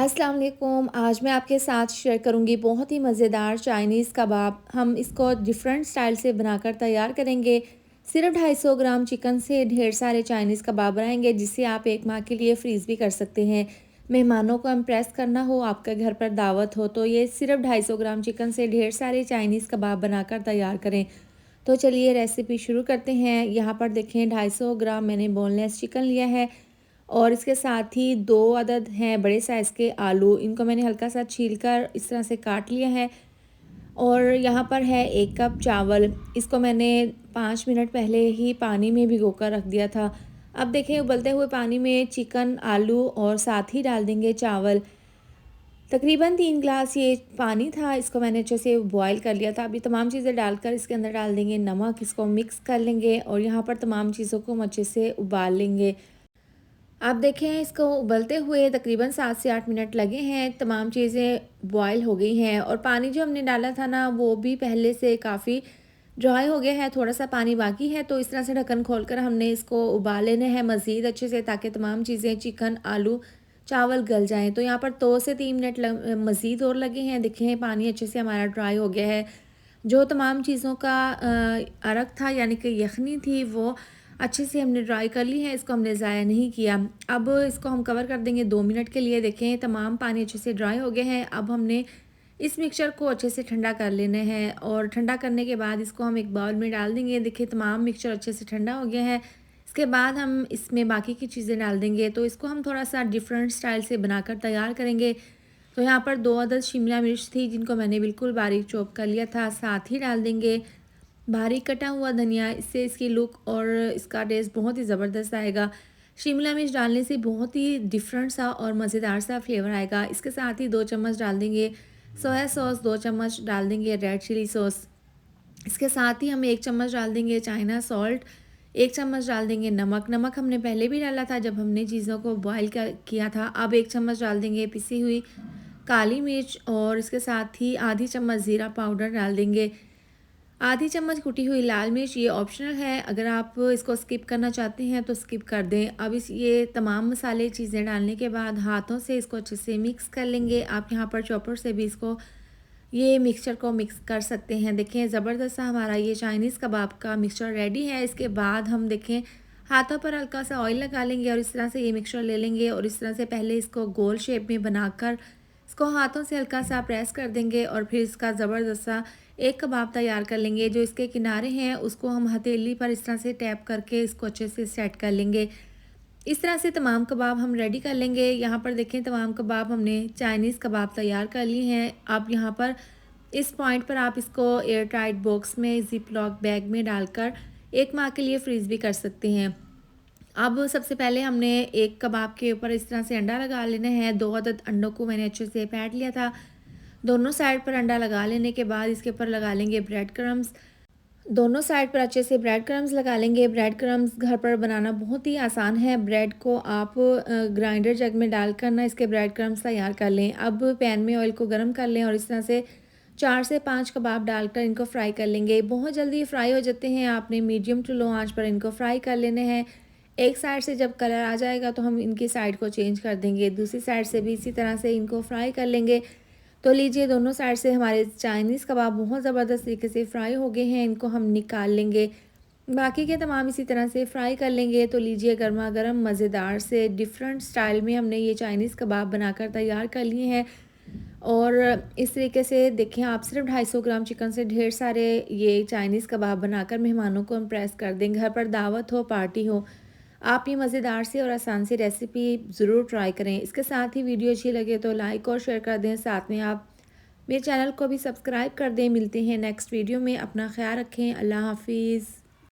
अस्सलाम वालेकुम। आज मैं आपके साथ शेयर करूंगी बहुत ही मज़ेदार चाइनीज़ कबाब। हम इसको डिफरेंट स्टाइल से बनाकर तैयार करेंगे। सिर्फ 250 ग्राम चिकन से ढेर सारे चाइनीज़ कबाब बनाएंगे, जिससे आप एक माह के लिए फ्रीज़ भी कर सकते हैं। मेहमानों को इम्प्रेस करना हो, आपका घर पर दावत हो, तो ये सिर्फ 250 ग्राम चिकन से ढेर सारे चाइनीज़ कबाब बनाकर तैयार करें। तो चलिए रेसिपी शुरू करते हैं। यहाँ पर देखें 250 ग्राम मैंने बोनलेस चिकन लिया है और इसके साथ ही 2 अदद हैं बड़े साइज़ के आलू। इनको मैंने हल्का सा छीलकर इस तरह से काट लिया है। और यहाँ पर है 1 कप चावल। इसको मैंने 5 मिनट पहले ही पानी में भिगोकर रख दिया था। अब देखें उबलते हुए पानी में चिकन, आलू और साथ ही डाल देंगे चावल। तकरीबन 3 ग्लास ये पानी था, इसको मैंने अच्छे से बॉयल कर लिया था। अभी तमाम चीज़ें डालकर इसके अंदर डाल देंगे नमक, इसको मिक्स कर लेंगे और यहाँ पर तमाम चीज़ों को हम अच्छे से उबाल लेंगे। आप देखें इसको उबलते हुए तकरीबन 7 से 8 मिनट लगे हैं। तमाम चीज़ें बॉयल हो गई हैं और पानी जो हमने डाला था ना, वो भी पहले से काफ़ी ड्राई हो गया है, थोड़ा-सा पानी बाकी है। तो इस तरह से ढक्कन खोलकर हमने इसको उबाल लेना है मज़ीद अच्छे से, ताकि तमाम चीज़ें चिकन, आलू, चावल गल जाएँ। तो यहाँ पर 2 से 3 मिनट मज़ीद और लगे हैं। देखें पानी अच्छे से हमारा ड्राई हो गया है। जो तमाम चीज़ों का अरक था, यानी कि यखनी थी, वो अच्छे से हमने ड्राई कर ली है। इसको हमने ज़ाया नहीं किया। अब इसको हम कवर कर देंगे 2 मिनट के लिए। देखें तमाम पानी अच्छे से ड्राई हो गए हैं। अब हमने इस मिक्सचर को अच्छे से ठंडा कर लेना है और ठंडा करने के बाद इसको हम एक बाउल में डाल देंगे। देखिए तमाम मिक्सचर अच्छे से ठंडा हो गया है। इसके बाद हम इसमें बाकी की चीज़ें डाल देंगे। तो इसको हम थोड़ा-सा डिफरेंट स्टाइल से बनाकर तैयार करेंगे। तो यहाँ पर 2 अदद शिमला मिर्च थी, जिनको मैंने बिल्कुल बारीक चॉप कर लिया था। साथ ही डाल देंगे बारीक कटा हुआ धनिया। इससे इसकी लुक और इसका टेस्ट बहुत ही ज़बरदस्त आएगा। शिमला मिर्च डालने से बहुत ही डिफरेंट सा और मज़ेदार सा फ्लेवर आएगा। इसके साथ ही 2 चम्मच डाल देंगे सोया सॉस, 2 चम्मच डाल देंगे रेड चिली सॉस। इसके साथ ही हम 1 चम्मच डाल देंगे चाइना सॉल्ट, 1 चम्मच डाल देंगे नमक। नमक हमने पहले भी डाला था जब हमने चीज़ों को बॉयल किया था। अब 1 चम्मच डाल देंगे पिसी हुई काली मिर्च और इसके साथ ही आधी चम्मच ज़ीरा पाउडर डाल देंगे। आधी चम्मच कुटी हुई लाल मिर्च, ये ऑप्शनल है, अगर आप इसको स्किप करना चाहते हैं तो स्किप कर दें। अब इस ये तमाम मसाले चीज़ें डालने के बाद हाथों से इसको अच्छे से मिक्स कर लेंगे। आप यहाँ पर चॉपर से भी इसको ये मिक्सचर को मिक्स कर सकते हैं। देखें ज़बरदस्त सा हमारा ये चाइनीज़ कबाब का मिक्सचर रेडी है। इसके बाद हम देखें हाथों पर हल्का सा ऑयल लगा लेंगे और इस तरह से ये मिक्सचर ले लेंगे और इस तरह से पहले इसको गोल शेप में बनाकर इसको हाथों से हल्का सा प्रेस कर देंगे और फिर इसका ज़बरदस्त सा एक कबाब तैयार कर लेंगे। जो इसके किनारे हैं उसको हम हथेली पर इस तरह से टैप करके इसको अच्छे से सेट कर लेंगे। इस तरह से तमाम कबाब हम रेडी कर लेंगे। यहाँ पर देखें तमाम कबाब हमने चाइनीज़ कबाब तैयार कर लिए हैं। अब यहाँ पर इस पॉइंट पर आप इसको एयर टाइट बॉक्स में ज़िप लॉक बैग में डालकर 1 माह के लिए फ्रीज़ भी कर सकते हैं। अब सबसे पहले हमने एक कबाब के ऊपर इस तरह से अंडा लगा लेना है। 2 अदद अंडों को मैंने अच्छे से फेंट लिया था। दोनों साइड पर अंडा लगा लेने के बाद इसके ऊपर लगा लेंगे ब्रेड क्रम्स। दोनों साइड पर अच्छे से ब्रेड क्रम्स लगा लेंगे। ब्रेड क्रम्स घर पर बनाना बहुत ही आसान है। ब्रेड को आप ग्राइंडर जग में डालकर ना इसके ब्रेड क्रम्स तैयार कर लें। अब पैन में ऑयल को गर्म कर लें और इस तरह से 4 से 5 कबाब डालकर इनको फ्राई कर लेंगे। बहुत जल्दी फ्राई हो जाते हैं। आपने मीडियम टू लो आंच पर इनको फ्राई कर लेने हैं। एक साइड से जब कलर आ जाएगा तो हम इनकी साइड को चेंज कर देंगे। दूसरी साइड से भी इसी तरह से इनको फ्राई कर लेंगे। तो लीजिए दोनों साइड से हमारे चाइनीज़ कबाब बहुत ज़बरदस्त तरीके से फ्राई हो गए हैं। इनको हम निकाल लेंगे। बाकी के तमाम इसी तरह से फ्राई कर लेंगे। तो लीजिए गर्मा गर्म मज़ेदार से डिफरेंट स्टाइल में हमने ये चाइनीज़ कबाब बनाकर तैयार कर लिए हैं। और इस तरीके से देखिए आप सिर्फ 250 ग्राम चिकन से ढेर सारे ये चाइनीज़ कबाब बनाकर मेहमानों को इम्प्रेस कर दें। घर पर दावत हो, पार्टी हो, आप ये मज़ेदार सी और आसान सी रेसिपी ज़रूर ट्राई करें। इसके साथ ही वीडियो अच्छी लगे तो लाइक और शेयर कर दें। साथ में आप मेरे चैनल को भी सब्सक्राइब कर दें। मिलते हैं नेक्स्ट वीडियो में। अपना ख्याल रखें। अल्लाह हाफिज़।